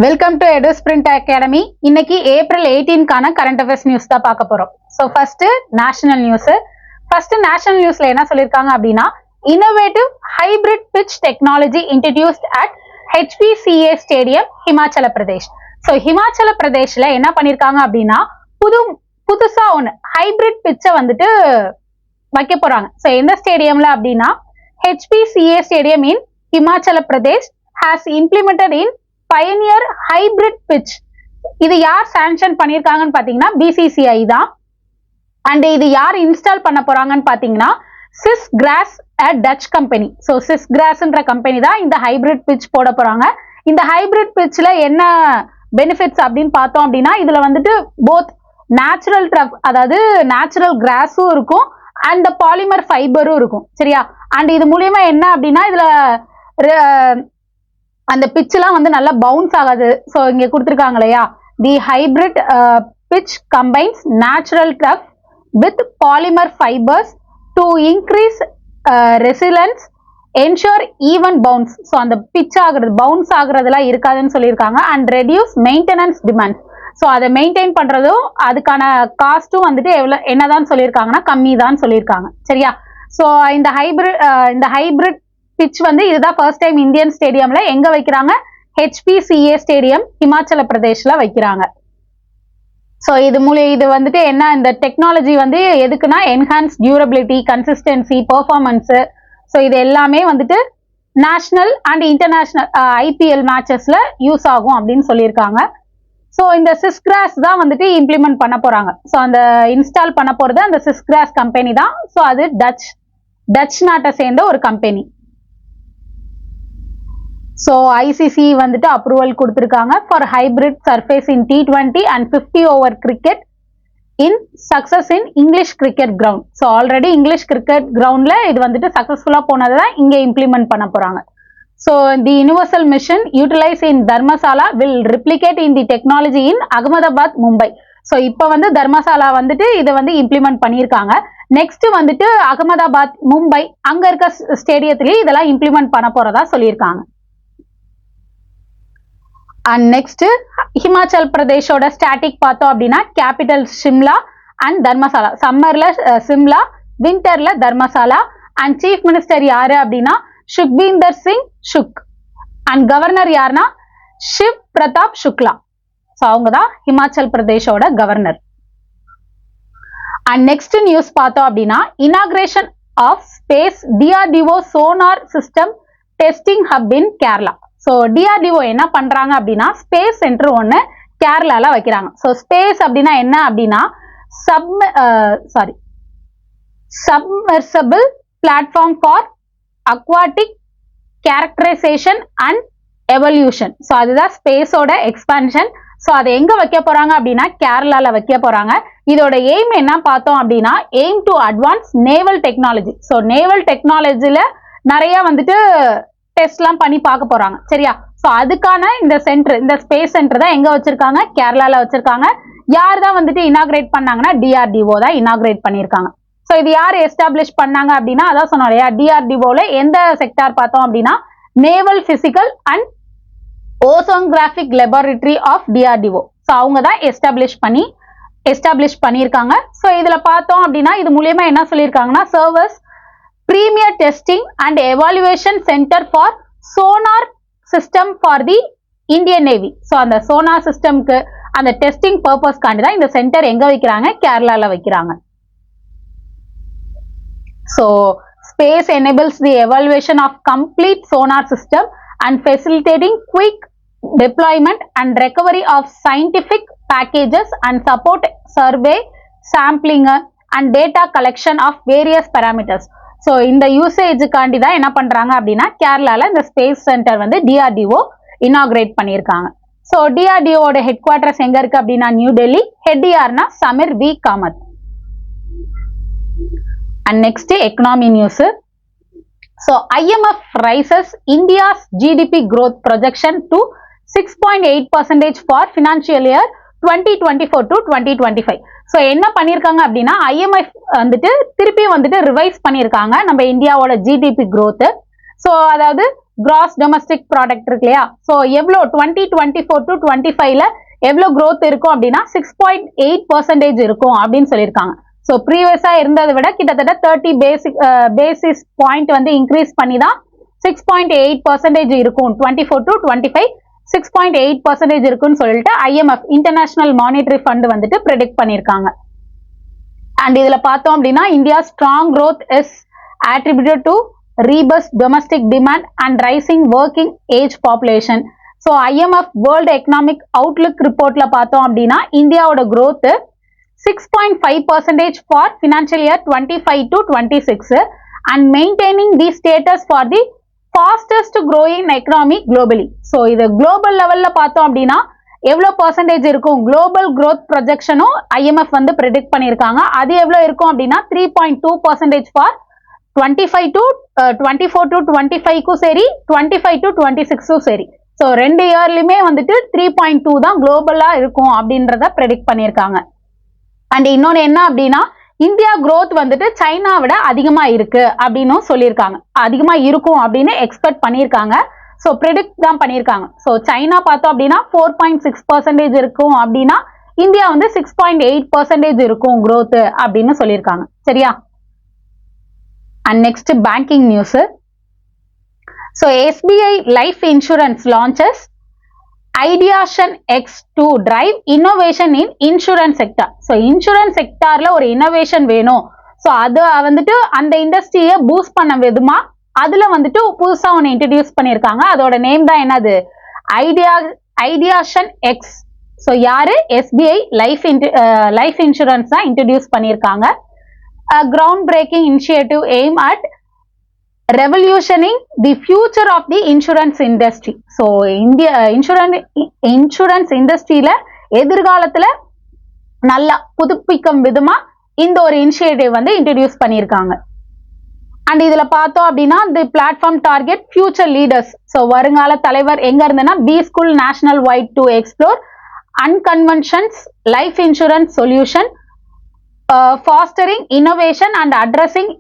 Welcome to EduSprint Academy. இன்னைக்கு April 18 current affairs news தான் பார்க்க போறோம். So first national news. First national நியூஸ்ல என்ன சொல்லியிருக்காங்க அப்படின்னா, innovative hybrid pitch technology introduced at HPCA stadium Himachal Pradesh. So Himachal பிரதேஷ்ல என்ன பண்ணியிருக்காங்க அப்படின்னா, புதுசா ஒன்று ஹைபிரிட் பிட்சை வந்துட்டு வைக்க போறாங்க. ஸோ எந்த ஸ்டேடியம்ல அப்படின்னா, HPCA stadium in Himachal Pradesh has implemented in pioneer hybrid pitch. இது யார் சாங்ஷன் பண்ணிருக்காங்கன்னு பாத்தீங்கன்னா BCCI தான். அண்ட் இது யார் இன்ஸ்டால் பண்ண போறாங்கன்னு பாத்தீங்கன்னா SIS grass Dutch company. So SIS கிராஸ்ன்ற கம்பெனி தான் இந்த ஹைபிரிட் பிட்ச் போட போறாங்க. இந்த ஹைபிரிட் பிட்ச்ல என்ன பெனிஃபிட்ஸ் அப்படின்னு பார்த்தோம் அப்படின்னா, இதுல வந்துட்டு போத் நேச்சுரல் அதாவது நேச்சுரல் கிராஸும் இருக்கும் அண்ட் பாலிமர் ஃபைபரும் இருக்கும். சரியா? அண்ட் இது மூலியமா என்ன அப்படின்னா, இதுல அந்த பிட்ச்லாம் வந்து நல்லா பவுன்ஸ் ஆகாது. ஸோ இங்க கொடுத்துருக்காங்க இல்லையா, the hybrid pitch combines natural turf with polymer fibres to increase resilience ensure even bounce. So அந்த பிட்ச் ஆகுறது பவுன்ஸ் ஆகுறதுலாம் இருக்காதுன்னு சொல்லியிருக்காங்க. And reduce maintenance demand. So அதை மெயின்டைன் பண்றதும் அதுக்கான காஸ்ட்டும் வந்துட்டு என்னதான் சொல்லியிருக்காங்கன்னா கம்மி தான் சொல்லியிருக்காங்க. சரியா? ஸோ இந்த ஹைபிரிட் பிட்ச் வந்து இதுதான் ஃபர்ஸ்ட் டைம் இந்தியன் ஸ்டேடியம்ல எங்க வைக்கிறாங்க, HPCA ஸ்டேடியம் ஹிமாச்சல பிரதேஷ்ல வைக்கிறாங்க. ஸோ இது வந்துட்டு என்ன, இந்த டெக்னாலஜி வந்து எதுக்குன்னா enhance durability, consistency, performance. So இது எல்லாமே வந்துட்டு நேஷனல் அண்ட் இன்டர்நேஷனல் IPL மேட்சஸ்ல யூஸ் ஆகும் அப்படின்னு சொல்லியிருக்காங்க. ஸோ இந்த சிஸ்கிராஸ் தான் வந்துட்டு இம்ப்ளிமெண்ட் பண்ண போறாங்க. ஸோ அந்த இன்ஸ்டால் பண்ண போறது அந்த சிஸ்கிராஸ் கம்பெனி தான். ஸோ அது டச் நாட்டை சேர்ந்த ஒரு கம்பெனி. ஸோ ICC வந்துட்டு அப்ரூவல் கொடுத்துருக்காங்க for hybrid surface in T20 and 50 over cricket in success in English cricket ground. So already English cricket கிரவுண்ட்ல இது வந்துட்டு சக்சஸ்ஃபுல்லா போனதை தான் இங்கே இம்ப்ளிமெண்ட் பண்ண போறாங்க. So the universal mission utilise in Dharamshala will replicate in the technology in Ahmedabad, Mumbai. So இப்போ வந்து தர்மசாலா வந்துட்டு இதை வந்து இம்ப்ளிமெண்ட் பண்ணியிருக்காங்க. நெக்ஸ்ட் வந்துட்டு அகமதாபாத், மும்பை அங்க இருக்க ஸ்டேடியத்திலேயே இதெல்லாம் இம்ப்ளிமெண்ட் பண்ண போறதா சொல்லியிருக்காங்க. அண்ட் நெக்ஸ்ட் ஹிமாச்சல் பிரதேஷோட ஸ்டாட்டிக் பார்த்தோம் அப்படின்னா, கேபிட்டல் சிம்லா அண்ட் தர்மசாலா. சம்மர்ல சிம்லா, விண்டர்ல தர்மசாலா. அண்ட் சீஃப் மினிஸ்டர் யாரு அப்படின்னா சுக்பீந்தர் சிங் சுக். அண்ட் கவர்னர் யாருன்னா ஷிவ் பிரதாப் சுக்லா. ஸோ அவங்க தான் ஹிமாச்சல் பிரதேஷோட கவர்னர். அண்ட் நெக்ஸ்ட் நியூஸ் பார்த்தோம் அப்படின்னா, inauguration of space DRDO sonar system testing hub in Kerala. So DRDO என்ன பண்றாங்க அப்படின்னா, ஸ்பேஸ் சென்டர் ஒன்று கேரளால வைக்கிறாங்க. ஸோ ஸ்பேஸ் அப்படின்னா என்ன அப்படின்னா, submersible platform for aquatic characterisation and evolution. So அதுதான் ஸ்பேஸோட எக்ஸ்பான்ஷன். ஸோ அதை எங்க வைக்க போறாங்க அப்படின்னா கேரளால வைக்க போறாங்க. இதோட எய்ம் என்ன பார்த்தோம் அப்படின்னா, aim to advance naval technology. So naval டெக்னாலஜில நிறைய வந்துட்டு டெஸ்ட்லாம் பண்ணி பார்க்க போறாங்க. சரியா? ஸோ அதுக்கான இந்த சென்டர், இந்த ஸ்பேஸ் சென்டர் தான் எங்க வச்சிருக்காங்க, கேரளால வச்சிருக்காங்க. யார் தான் வந்துட்டு இனாகிரேட் பண்ணாங்கன்னா DRDO தான் இனாகிரேட் பண்ணியிருக்காங்க. ஸோ இது யார் எஸ்டாப்ளிஷ் பண்ணாங்க அப்படின்னா, அதான் சொன்னோம் இல்லையா, DRDOல எந்த செக்டார் பார்த்தோம் அப்படின்னா naval physical and oceanographic laboratory of DRDO. So அவங்க தான் எஸ்டாப்ளிஷ் பண்ணியிருக்காங்க. ஸோ இதுல பார்த்தோம் அப்படின்னா இது மூலியமா என்ன சொல்லியிருக்காங்கன்னா, servers premier testing and evaluation centre for sonar system for the Indian navy. So அந்த சோனார் சிஸ்டம்க்கு அந்த டெஸ்டிங் பர்பஸ்க்காண்டி தான் இந்த சென்டர் எங்க வைக்கிறாங்க, கேரளால வைக்கிறாங்க. So space enables the evaluation of complete sonar system and facilitating quick deployment and recovery of scientific packages and support survey, sampling and data collection of various parameters. So இந்த யூசேஜுக்காண்டி தான் என்ன பண்றாங்க அப்படின்னா, கேரளால இந்த ஸ்பேஸ் சென்டர் வந்து DRDO inaugurate பண்ணியிருக்காங்க. ஸோ DRDOட ஹெட் குவார்டர்ஸ் எங்க இருக்கு அப்படின்னா நியூ டெல்லி. ஹெட் யார்னா Sameer V Kamath. And next economy news. So IMF rises India's GDP growth projection to 6.8% for financial year 2024 to 2025. So என்ன பண்ணியிருக்காங்க அப்படின்னா, IMF வந்துட்டு திருப்பி வந்துட்டு ரிவைஸ் பண்ணியிருக்காங்க நம்ம இந்தியாவோட GDP growth. ஸோ அதாவது கிராஸ் டொமஸ்டிக் ப்ராடக்ட் இருக்கு இல்லையா, ஸோ எவ்வளோ 2024 to 25ல எவ்வளோ growth இருக்கும் அப்படின்னா 6.8% இருக்கும் அப்படின்னு சொல்லியிருக்காங்க. ஸோ ப்ரீவியஸா இருந்ததை விட கிட்டத்தட்ட 30 பேசிஸ் பாயிண்ட் வந்து இன்க்ரீஸ் பண்ணி தான் 6.8% இருக்கும். 24 to 25 6.8% இருக்குன்னு சொல்லிட்டு IMF இன்டர்நேஷனல் மானிட்டரி ஃபண்ட் வந்துட்டு ப்ரெடிக்ட் பண்ணியிருக்காங்க. அண்ட் இதுல பார்த்தோம் அப்படின்னா India strong growth is attributed to robust domestic demand and rising working age population. So IMF world economic outlook ரிப்போர்ட்ல பார்த்தோம் அப்படின்னா இந்தியாவோட growth 6.5% for financial year 25 to 26 and maintaining the status for the fastest growing economy globally. So இது global லெவல்ல பார்த்தோம் அப்படின்னா எவ்வளோ percentage இருக்கும், குளோபல் growth ப்ரொஜெக்ஷனும் IMF வந்து ப்ரெடிக்ட் பண்ணியிருக்காங்க. அது எவ்வளோ இருக்கும் அப்படின்னா 3.2% ஃபார் 24 to 25க்கும் சரி 25 to 26க்கும் சரி. ஸோ 2 இயர்லையுமே வந்துட்டு 3.2 தான் குளோபலா இருக்கும் அப்படின்றத ப்ரெடிக்ட் பண்ணியிருக்காங்க. அண்ட் இன்னொன்று என்ன அப்படின்னா இந்தியா growth வந்துட்டு சைனாவிட அதிகமா இருக்கு அப்படின்னு சொல்லியிருக்காங்க. அதிகமா இருக்கும் அப்படின்னு எக்ஸ்பெக்ட் பண்ணியிருக்காங்க. ஸோ ப்ரெடிக்ட் தான் பண்ணியிருக்காங்க. ஸோ சைனா பார்த்தோம் அப்படின்னா 4.6% இருக்கும் அப்படின்னா இந்தியா வந்து 6.8% இருக்கும் growth அப்படின்னு சொல்லியிருக்காங்க. சரியா? And next banking news. So SBI life insurance launches ideation X to drive innovation in insurance sector. So insurance செக்டார்ல ஒரு இன்னோவேஷன் வேணும், ஸோ அது வந்துட்டு அந்த இண்டஸ்ட்ரியை பூஸ்ட் பண்ண விதமா அதுல வந்துட்டு புதுசா ஒன்று இன்ட்ரடியூஸ் பண்ணியிருக்காங்க. அதோட நேம் தான் என்னது, ஐடியாஷன் எக்ஸ். ஸோ யாரு, SBI லைஃப் இன்சூரன்ஸ் தான் இன்ட்ரடியூஸ் பண்ணியிருக்காங்க. Ground breaking initiative aim at revolutionising the future of the insurance industry. So insurance இண்டஸ்ட்ரியில எதிர்காலத்துல நல்லா புதுப்பிக்கும் விதமா இந்த ஒரு இனிஷியேட்டிவ் வந்து இன்ட்ரடியூஸ் பண்ணியிருக்காங்க. அண்ட் இதுல பார்த்தோம் அப்படின்னா the platform target future leaders. So வருங்கால தலைவர் எங்க இருந்துன்னா B school national wide to explore unconventional life insurance solution fostering innovation and addressing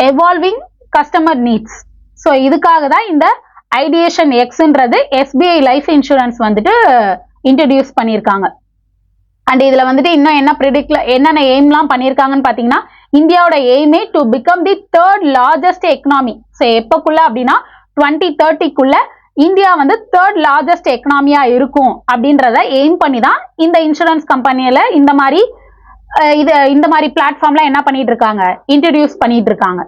evolving customer needs. So இதுக்காக தான் இந்த ஐடியேஷன் எக்ஸ்ன்றது SBI லைஃப் இன்சூரன்ஸ் வந்துட்டு இன்ட்ரடியூஸ் பண்ணியிருக்காங்க. அண்ட் இதுல வந்துட்டு இன்னும் என்னென்ன எய்ம்லாம் பண்ணியிருக்காங்கன்னு பார்த்தீங்கன்னா இந்தியாவோட எய்மே to become the 3rd largest economy. So எப்பக்குள்ள அப்படின்னா 2030க்குள்ள இந்தியா வந்து 3rd லார்ஜஸ்ட் எக்கனாமியா இருக்கும் அப்படின்றத எய்ம் பண்ணி தான் இந்த இன்சூரன்ஸ் கம்பெனியில இந்த மாதிரி பிளாட்ஃபார்ம்ல என்ன பண்ணிட்டு இருக்காங்க, இன்ட்ரடியூஸ் பண்ணிட்டு இருக்காங்க.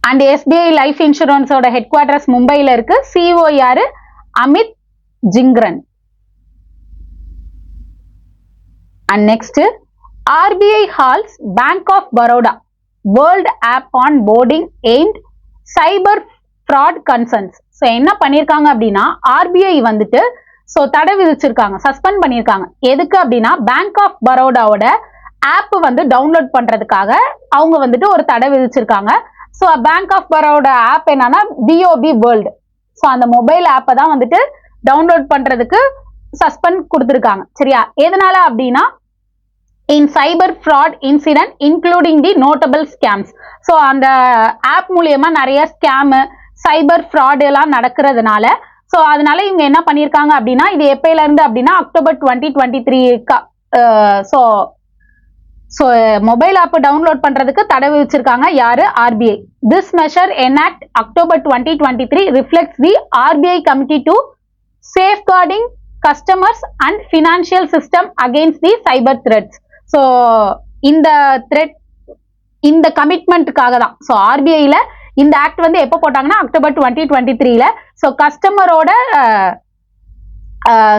அண்ட் SBI லைஃப் இன்சூரன்ஸோட ஹெட் குவார்டர்ஸ் மும்பைல இருக்கு. CEO யாரு, Amit Jhingran. And next RBI halts bank of Baroda world app onboarding aimed cyber fraud concerns. So என்ன பண்ணியிருக்காங்க அப்படின்னா RBI வந்துட்டு ஸோ தடை விதிச்சிருக்காங்க, சஸ்பெண்ட் பண்ணியிருக்காங்க. எதுக்கு அப்படின்னா பேங்க் ஆஃப் பரோடாவோட ஆப் வந்து டவுன்லோட் பண்றதுக்காக அவங்க வந்துட்டு ஒரு தடை விதிச்சிருக்காங்க. So bank of Baroda app என்னன்னா BOB வேர்ல்டு. ஸோ அந்த மொபைல் ஆப்பை தான் வந்துட்டு டவுன்லோட் பண்றதுக்கு சஸ்பெண்ட் கொடுத்துருக்காங்க. சரியா? எதனால அப்படின்னா in cyber fraud incident including the notable scams. So அந்த ஆப் மூலியமா நிறைய ஸ்கேமு சைபர் ஃப்ராட் எல்லாம் நடக்கிறதுனால ஸோ அதனால இவங்க என்ன பண்ணியிருக்காங்க அப்படின்னா இது எப்பயில இருந்து அப்படின்னா October 2023 so mobile app download பண்றதுக்கு தடை விதிச்சிருக்காங்க. யாரு, RBI. This measure enact October 2023 reflects the RBI committee to safeguarding customers and financial system against the cyber threats. So இந்த கமிட்மெண்ட்டுக்காக தான். ஸோ RBIல இந்த ஆக்ட் வந்து எப்போ போட்டாங்கன்னா அக்டோபர் 2023ல. ஸோ கஸ்டமரோட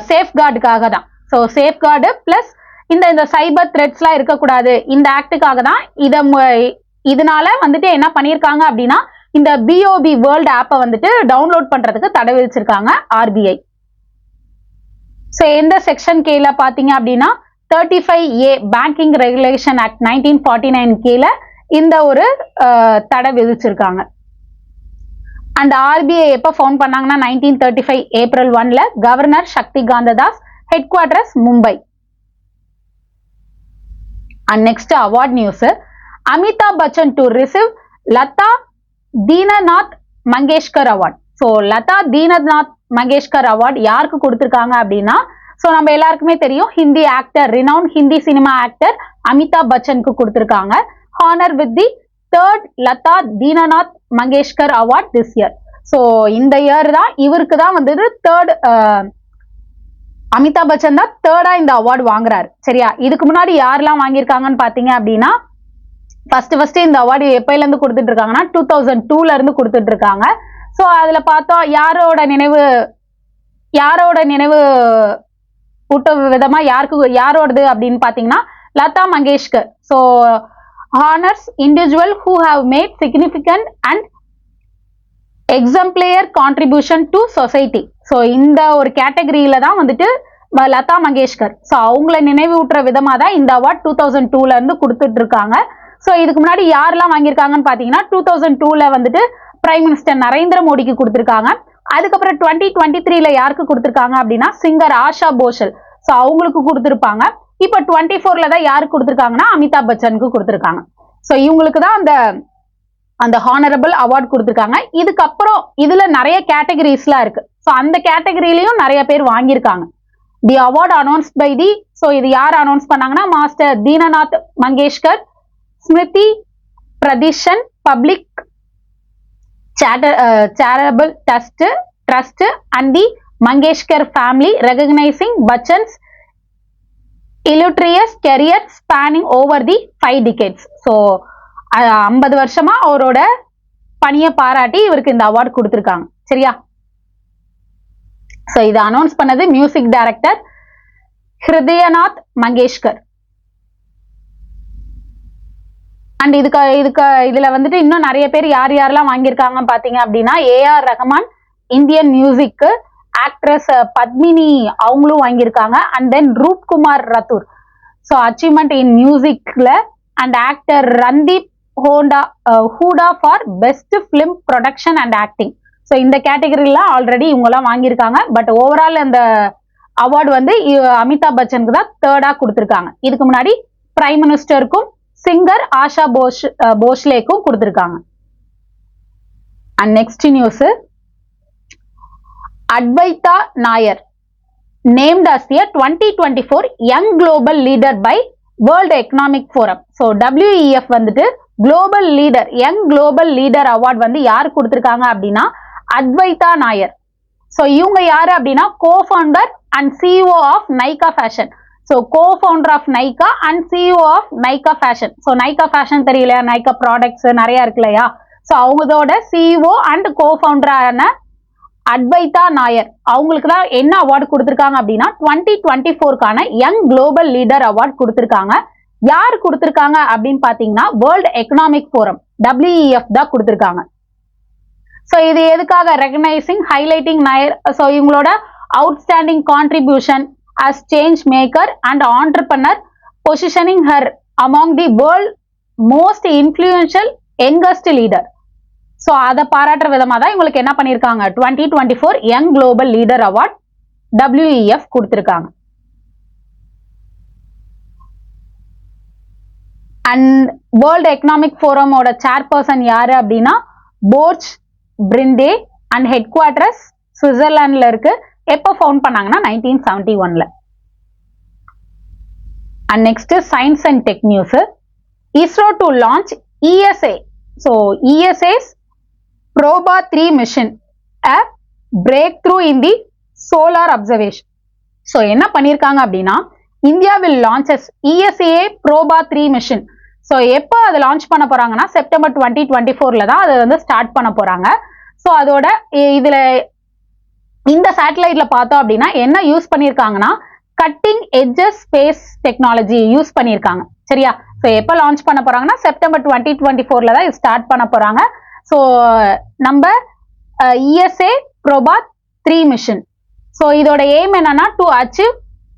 சேஃப்கார்டுக்காக தான். ஸோ சேஃப்கார்டு பிளஸ் இந்த சைபர் த்ரெட்ஸ்லாம் இருக்கக்கூடாது, இந்த ஆக்டுக்காக தான். இதனால வந்துட்டு என்ன பண்ணியிருக்காங்க அப்படின்னா இந்த BOB வேர்ல்டு ஆப்பை வந்துட்டு டவுன்லோட் பண்றதுக்கு தடை விதிச்சிருக்காங்க RBI. ஸோ எந்த செக்ஷன் கீழ பாத்தீங்க அப்படின்னா 35A பேங்கிங் ரெகுலேஷன் ஆக்ட் 1949 கீழ இந்த ஒரு தடை விதிச்சிருக்காங்க. அண்ட் RBI எப்ப ஃபவுண்ட் பண்ணாங்கன்னா 1935 ஏப்ரல் 1ல governor Shaktikanta Das, headquarters Mumbai. And next award news. Amitabh Bachchan to receive Lata Dinanath Mangeshkar award. So Lata Dinanath Mangeshkar award யாருக்கு கொடுத்திருக்காங்க அப்படின்னா, ஸோ நம்ம எல்லாருக்குமே தெரியும் Hindi actor, renowned Hindi cinema actor Amitabh பச்சனுக்கு கொடுத்திருக்காங்க. Honour with the 3rd Lata Dinanath Mangeshkar award this year. So இந்த இயர் தான் இவருக்கு தான் வந்தது 3rd, அமிதாப் பச்சன் தான் 3rd இந்த அவார்டு வாங்குறாரு. சரியா? இதுக்கு முன்னாடி யாரெல்லாம் வாங்கியிருக்காங்கன்னு பாத்தீங்க அப்படின்னா, ஃபர்ஸ்ட் இந்த அவார்டு எப்பையில இருந்து கொடுத்துட்டு இருக்காங்கன்னா 2002ல இருந்து கொடுத்துட்டு இருக்காங்க. ஸோ அதுல பார்த்தோம் யாரோட நினைவு ஊட்ட விதமா யாரோடது அப்படின்னு பாத்தீங்கன்னா Lata Mangeshkar. So honours individual who have made significant and exemplar contribution to society. So இந்த ஒரு கேட்டகரியில தான் வந்துட்டு லதா மங்கேஷ்கர். ஸோ அவங்கள நினைவூட்டுற விதமா தான் இந்த அவார்ட் 2002ல இருந்து கொடுத்துட்டு இருக்காங்க. ஸோ இதுக்கு முன்னாடி யாரெல்லாம் வாங்கியிருக்காங்கன்னு பாத்தீங்கன்னா 2002ல வந்துட்டு பிரைம் மினிஸ்டர் நரேந்திர மோடிக்கு கொடுத்திருக்காங்க. அதுக்கப்புறம் 2023ல யாருக்கு கொடுத்திருக்காங்க அப்படின்னா சிங்கர் ஆஷா போஷல். ஸோ அவங்களுக்கு கொடுத்திருப்பாங்க. இப்ப 24ல தான் யாருக்கு கொடுத்திருக்காங்கன்னா அமிதாப் பச்சனுக்கு கொடுத்திருக்காங்க. ஸோ இவங்களுக்கு தான் அந்த ஹானரபிள் அவார்ட் கொடுத்திருக்காங்க. இதுக்கப்புறம் இதுல நிறைய கேட்டகரிஸ்லாம் இருக்கு. ஸோ அந்த கேட்டகரியிலையும் நிறைய பேர் வாங்கியிருக்காங்க. The award announced by the, so இது யார் அனௌன்ஸ் பண்ணாங்கன்னா master Dinanath Mangeshkar Smruti Pratishthan public charitable trust and the Mangeshkar family recognizing Bachchan's illustrious career spanning over the 5 decades. So 50 வருஷமா அவரோட பணியை பாராட்டி இவருக்கு இந்த அவார்டு கொடுத்திருக்காங்க. சரியா? சோ இத அனௌன்ஸ் பண்ணது music director Hridaynath Mangeshkar. And இதுல வந்துட்டு இன்னும் நிறைய பேர் யாரெல்லாம் வாங்கியிருக்காங்க பாத்தீங்க அப்படின்னா A R Rahman Indian music, actress Padmini அவங்களும் வாங்கியிருக்காங்க. And then Roopkumar Rathod so achievement in மியூசிக்ல, and actor Randeep Hooda for best film production and acting. So இந்த கேட்டகரியில ஆல்ரெடி இவங்கெல்லாம் வாங்கியிருக்காங்க. பட் ஓவரால் அந்த அவார்டு வந்து அமிதாப் பச்சனுக்கு தான் 3rd கொடுத்திருக்காங்க. இதுக்கு முன்னாடி பிரைம் மினிஸ்டருக்கும் சிங்கர் ஆஷா போஷ்லேக்கும் கொடுத்திருக்காங்க. And next news, Advaita Nair named as the 2024 Young Global Leader by World Economic Forum. So WEF வந்துட்டு Global Leader, Young Global Leader Award வந்து யார் கொடுத்திருக்காங்க அப்படின்னா அத்வைதா நாயர். ஸோ இவங்க யாரு அப்படின்னா co-founder and CEO of Nykaa Fashion. So co-founder of Nykaa and CEO of Nykaa Fashion. So Nykaa Fashion தெரியலையா, Nykaa products நிறைய இருக்கு இல்லையா. ஸோ அவங்களோட CEO and co-founder Advaita Nair அவங்களுக்கு தான் என்ன அவார்டு கொடுத்திருக்காங்க அப்படின்னா 2024க்கான யங் குளோபல் லீடர் அவார்டு கொடுத்திருக்காங்க. யார் கொடுத்திருக்காங்க அப்படின்னு பாத்தீங்கன்னா வேர்ல்ட் எக்கனாமிக் ஃபோரம் WEF தான் கொடுத்திருக்காங்க. ஸோ இது எதுக்காக ரெகனைசிங் ஹைலைட்டிங் நாயர். ஸோ இவங்களோட outstanding contribution as change maker and entrepreneur positioning her among the world most influential youngest leader. So அதை பாராட்டுற விதமாக தான் இவங்களுக்கு என்ன பண்ணியிருக்காங்க 2024 young global leader award WEF கொடுத்திருக்காங்க. அண்ட் வேர்ல்ட் எக்கனாமிக் ஃபோரமோட சேர்பர்சன் யாரு அப்படின்னா Borge Brende and headquarters சுவிட்சர்லாந்துல இருக்கு. எப்போ ஃபவுண்ட் பண்ணாங்கன்னா 1971ல. And next science and tech news, ISRO to launch ESA. ஸோ ESA's Proba 3 mission, a breakthrough in the solar observation. So என்ன பண்ணியிருக்காங்க அப்படின்னா India will launches ESA Proba 3 mission. So எப்போ அதை லான்ச் பண்ண போறாங்கன்னா செப்டம்பர் 2024ல தான் அதை வந்து ஸ்டார்ட் பண்ண போறாங்க. ஸோ அதோட இதுல இந்த சேட்டலைட்ல பார்த்தோம் அப்படின்னா என்ன யூஸ் பண்ணியிருக்காங்கன்னா cutting edges space technology use பண்ணியிருக்காங்க. சரியா? ஸோ எப்போ லான்ச் பண்ண போறாங்கன்னா செப்டம்பர் 2024ல தான் ஸ்டார்ட் பண்ண போறாங்க. ஸோ நம்ம ESA Proba 3 மிஷன். ஸோ இதோட எய்ம் என்னன்னா to achieve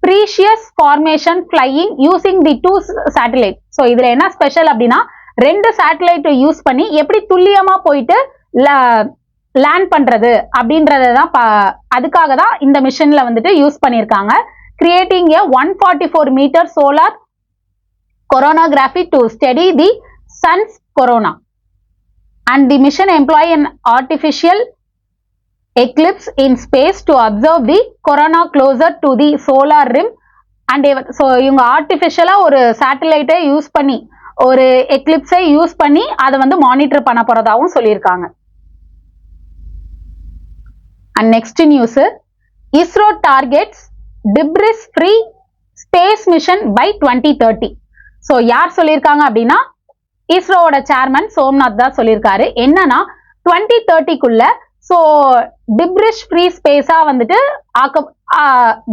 precious formation flying using the 2 satellite. So இதுல என்ன ஸ்பெஷல் அப்படின்னா 2 சேட்டலைட் யூஸ் பண்ணி எப்படி துல்லியமா போயிட்டு லேண்ட் பண்றது அப்படின்றத தான் அதுக்காக தான் இந்த மிஷன்ல வந்துட்டு யூஸ் பண்ணியிருக்காங்க. Creating a 144 metre solar coronagraphy to study the sun's corona. and the mission employ an artificial eclipse in space to observe the corona closer to the solar rim. And so இவங்க ஆர்டிஃபிஷியலா ஒரு சேட்டலைட்டை use பண்ணி ஒரு எக்லிப்ஸை use பண்ணி அதை வந்து monitor பண்ண போறதாவும் சொல்லியிருக்காங்க. And next news, ISRO targets debris free space mission by 2030. so யார் சொல்லியிருக்காங்க அப்படின்னா இஸ்ரோவோட சேர்மன் சோம்நாத் தான் சொல்லியிருக்காரு. என்னன்னா 2030க்குள்ள ஸோ டிப்ரிஷ் ஃப்ரீ ஸ்பேஸா வந்துட்டு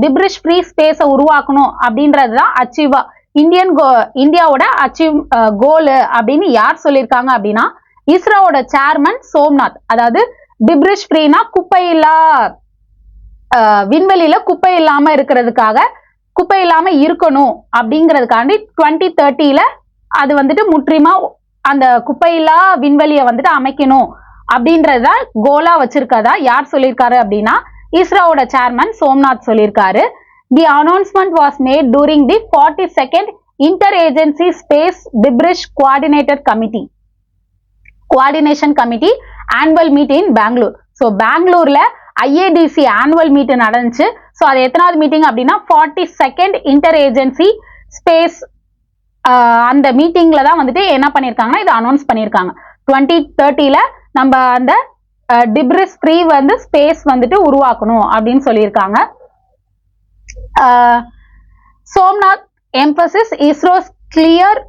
டிப்ரிஷ் ஃப்ரீ ஸ்பேஸை உருவாக்கணும் அப்படின்றது தான் அச்சீவா இந்தியாவோட அச்சீவ் கோல் அப்படின்னு யார் சொல்லியிருக்காங்க அப்படின்னா இஸ்ரோவோட சேர்மன் சோம்நாத். அதாவது டிப்ரிஷ் ஃப்ரீனா குப்பை இல்லா விண்வெளியில குப்பை இல்லாம இருக்கிறதுக்காக குப்பை இல்லாம இருக்கணும் அப்படிங்கிறதுக்காண்டி 2030ல அது வந்துட்டு முற்றிலுமா அந்த குப்பையில்லா விண்வெளியை வந்துட்டு அமைக்கணும் அப்படின்றத கோலா வச்சிருக்கதா யார் சொல்லியிருக்காரு அப்படின்னா இஸ்ரோவோட சேர்மன் சோம்நாத் சொல்லியிருக்காரு. The announcement was made during the 42nd inter agency space debris coordination committee annual meet in Bangalore. So பெங்களூர்ல IADC ஆனுவல் மீட் நடந்துச்சு. ஸோ அது எத்தனாவது மீட்டிங் அப்படின்னா 42nd இன்டர் ஏஜென்சி ஸ்பேஸ் அந்த மீட்டிங்ல தான் வந்துட்டு என்ன பண்ணியிருக்காங்கன்னா இதை அனௌன்ஸ் பண்ணியிருக்காங்க. 2030ல நம்ம அந்த டிப்ரிஸ் ஃப்ரீ வந்து ஸ்பேஸ் வந்துட்டு உருவாக்கணும் அப்படின்னு சொல்லியிருக்காங்க. Somnath emphasis ISRO's clear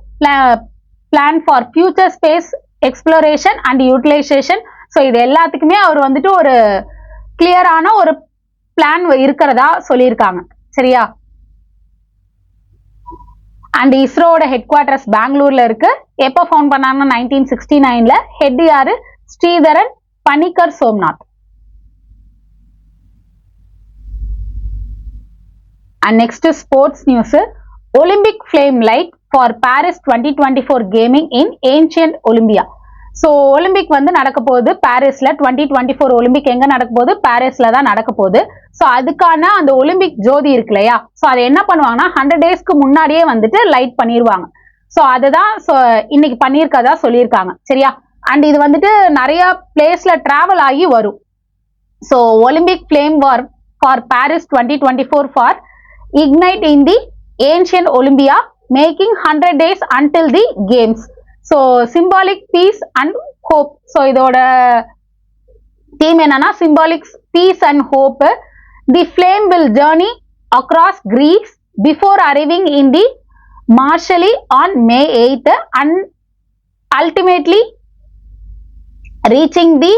plan for future space exploration and utilisation. So இது எல்லாத்துக்குமே அவர் வந்துட்டு ஒரு கிளியரான ஒரு பிளான் இருக்கிறதா சொல்லியிருக்காங்க. சரியா? அண்ட் இஸ்ரோட ஹெட் குவார்டர்ஸ் பெங்களூர்ல இருக்கு. எப்போ ஃபவுண்ட் பண்ணாங்கன்னா 1969ல. ஹெட் யாரு? Sreedharan Panicker Somanath. And next sports news. Olympic flame light for Paris 2024 gaming in ancient Olympia. So Olympic வந்து நடக்க போகுது பாரிஸ்ல. 2024 ஒலிம்பிக் எங்க நடக்க போகுது? பாரிஸ்ல தான் நடக்க போகுது. ஸோ அதுக்கான அந்த ஒலிம்பிக் ஜோதி இருக்கு இல்லையா? ஸோ அதை என்ன பண்ணுவாங்கன்னா 100 டேஸ்க்கு முன்னாடியே வந்துட்டு லைட் பண்ணிடுவாங்க. ஸோ அதுதான் இன்னைக்கு பண்ணியிருக்கதா சொல்லியிருக்காங்க. சரியா? அண்ட் இது வந்துட்டு நிறைய பிளேஸ்ல டிராவல் ஆகி வரும். So Olympic flame war for Paris 2024 for ignite in the ancient Olympia making 100 days until the games. So symbolic peace and hope. So இதோட தீம் என்னன்னா symbolic peace and hope. The flame will journey across Greece before arriving in the Marseille on May 8th and ultimately reaching the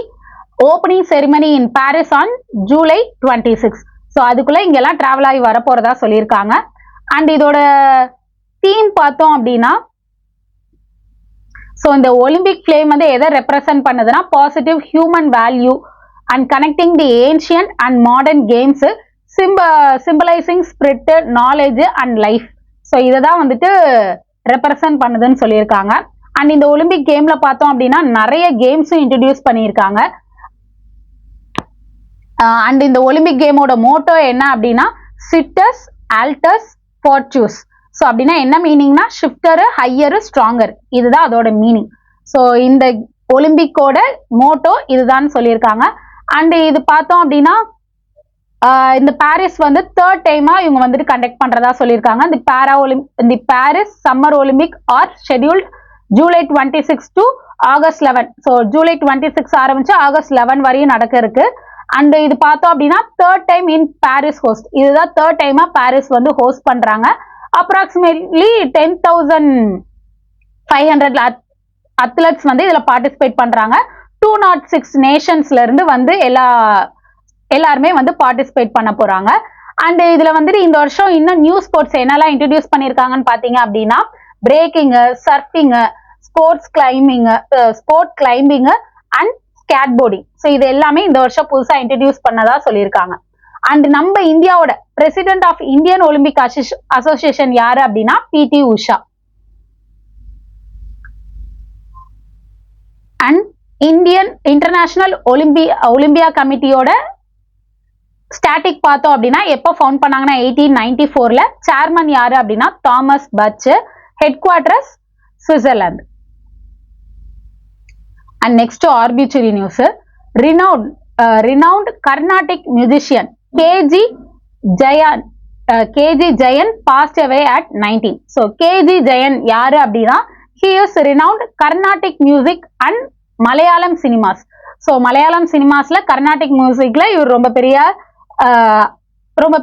opening ceremony in Paris on July 26. So அதுக்குள்ள இங்கெல்லாம் travel ஆகி வரப்போறதா சொல்லியிருக்காங்க. And இதோட theme பார்த்தோம் அப்படின்னா so இந்த Olympic flame வந்து எதை ரெப்ரசன்ட் பண்ணுதுன்னா positive human value and connecting the ancient and modern games symbolising spirit knowledge and life. So இதை தான் வந்துட்டு ரெப்ரசன்ட் பண்ணுதுன்னு சொல்லியிருக்காங்க. அண்ட் இந்த ஒலிம்பிக் கேம்ல பார்த்தோம் அப்படின்னா நிறைய கேம்ஸும் இன்ட்ரடியூஸ் பண்ணியிருக்காங்க. அண்ட் இந்த ஒலிம்பிக் கேமோட மோட்டோ என்ன அப்படின்னா சிட்டஸ் ஆல்டஸ் ஃபார்ச்சூஸ். ஸோ அப்படின்னா என்ன மீனிங்னா ஷிஃப்டரு ஹையரு ஸ்ட்ராங்கர், இதுதான் அதோட மீனிங். ஸோ இந்த ஒலிம்பிக்கோட மோட்டோ இதுதான் சொல்லியிருக்காங்க. அண்ட் இது பார்த்தோம் அப்படின்னா இந்த பாரிஸ் வந்து 3rd டைமா இவங்க வந்துட்டு கண்டக்ட் பண்றதா சொல்லியிருக்காங்க. இந்த Paris summer Olympic are scheduled July 26 to August 11. So July 26 ஆரம்பிச்சு August 11 வரையும் நடக்க இருக்கு. அண்ட் இது பார்த்தோம் அப்படின்னா 3rd time in Paris host. இதுதான் 3rd டைமா பாரிஸ் வந்து ஹோஸ்ட் பண்றாங்க. அப்ராக்சிமேட்லி 10,500 அத்லெட்ஸ் வந்து இதுல பார்ட்டிசிபேட் பண்றாங்க. 206 நேஷன்ஸ்ல இருந்து வந்து எல்லாருமே வந்து பார்ட்டிசிபேட் பண்ண போறாங்க. அண்ட் இதுல வந்துட்டு இந்த வருஷம் இன்னும் நியூ ஸ்போர்ட்ஸ் என்னெல்லாம் இன்ட்ரடியூஸ் பண்ணிருக்காங்கன்னு பாத்தீங்க அப்படின்னா breaking, surfing, sport climbing and skateboarding. So இது எல்லாமே இந்த வருஷம் புதுசா இன்ட்ரடியூஸ் பண்ணதா சொல்லியிருக்காங்க. அண்ட் நம்ம இந்தியாவோட president of Indian Olympic association யாரு அப்படின்னா PT Usha. And Indian international Olympia கமிட்டியோட ஸ்டாட்டிக் பார்த்தோம் அப்படின்னா எப்போ ஃபவுண்ட் பண்ணாங்கன்னா 1894ல. சேர்மன் யாரு அப்படின்னா Thomas Bach. Headquarters Switzerland. And next obituary news. renowned Carnatic musician KG Jayan passed away at 19. So KG Jayan யாரு அப்படின்னா he is renowned Carnatic music and Malayalam cinemas. So Malayalam சினிமாஸ்ல Carnatic மியூசிக்ல இவர் ரொம்ப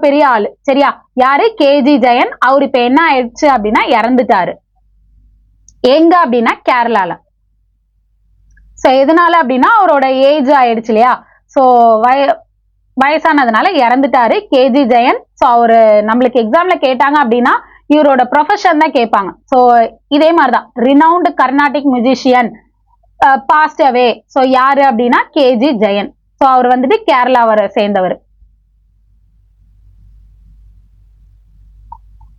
பெரிய ஆளு. சரியா? யாரு? கேஜி ஜெயன். அவர் இப்ப என்ன ஆயிடுச்சு அப்படின்னா இறந்துட்டாரு. எங்க அப்படின்னா கேரளால. சோ எதனால அப்படின்னா அவரோட ஏஜ் ஆயிடுச்சு இல்லையா? சோ வயசானதுனால இறந்துட்டாரு கேஜி ஜெயன். சோ அவரு நம்மளுக்கு எக்ஸாம்ல கேட்டாங்க அப்படின்னா இவரோட ப்ரொஃபஷன் தான் கேட்பாங்க. சோ இதே மாதிரிதான் renowned Carnatic musician passed away. So யாரு அப்படின்னா கேஜி ஜெயன். சோ அவர் வந்துட்டு கேரளாவை சேர்ந்தவர்.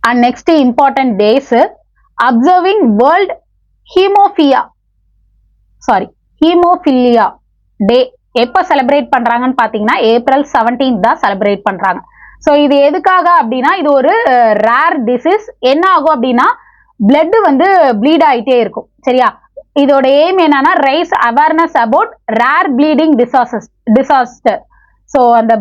And next important days. Observing world haemophilia day எப்ப செலிப்ரேட் பண்றாங்கன்னு பாத்தீங்கன்னா ஏப்ரல் 17 தான் செலிப்ரேட் பண்றாங்க. சோ இது எதுக்காக அப்படின்னா இது ஒரு ரேர் டிசீஸ். என்ன ஆகும் அப்படின்னா பிளட் வந்து ப்ளீட் ஆயிட்டே இருக்கும். சரியா? இதோட எய்ம் என்னன்னா rice awareness about rare bleeding disaster. So அந்த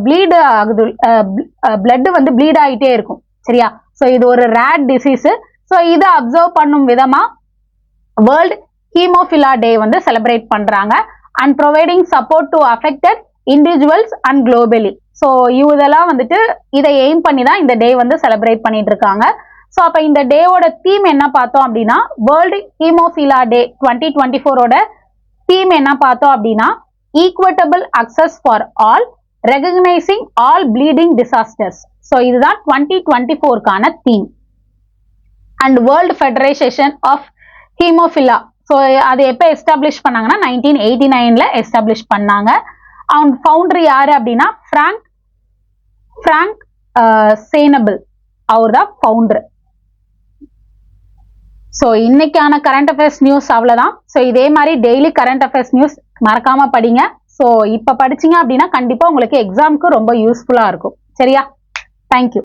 பிளட் வந்து ப்ளீட் ஆயிட்டே இருக்கும். சரியா? சோ இது ஒரு ரேர் டிசீஸ். சோ இதை அப்சர்வ் பண்ணும் விதமா வேர்ல்ட் ஹீமோஃபிலா டே வந்து செலிப்ரேட் பண்றாங்க. And providing support to affected individuals and globally. So இதெல்லாம் வந்துட்டு இதை எய்ம் பண்ணி தான் இந்த டே வந்து செலிப்ரேட் பண்ணிட்டு இருக்காங்க. ஸோ அப்போ இந்த டேவோட தீம் என்ன பார்த்தோம் அப்படின்னா வேர்ல்டு ஹீமோஃபிலா டே 2024ஓட தீம் என்ன பார்த்தோம் அப்படின்னா equitable access for all, recognising all bleeding disasters. So இதுதான் 2024க்கான theme. And world federation of haemophilia. So அது எப்போ எஸ்டாப்ளிஷ் பண்ணாங்கன்னா 1989ல எஸ்டாப்ளிஷ் பண்ணாங்க. அவங்க ஃபவுண்டர் யாரு அப்படின்னா ஃப்ராங்க் சேனபிள். அவர் தான் ஃபவுண்டர். ஸோ இன்னைக்கான கரண்ட் அஃபேர்ஸ் நியூஸ் அவ்வளோதான். ஸோ இதே மாதிரி டெய்லி கரண்ட் அஃபேர்ஸ் நியூஸ் மறக்காம படிங்க. ஸோ இப்போ படிச்சீங்க அப்படின்னா கண்டிப்பா உங்களுக்கு எக்ஸாமுக்கு ரொம்ப யூஸ்ஃபுல்லா இருக்கும். சரியா? தேங்க்யூ.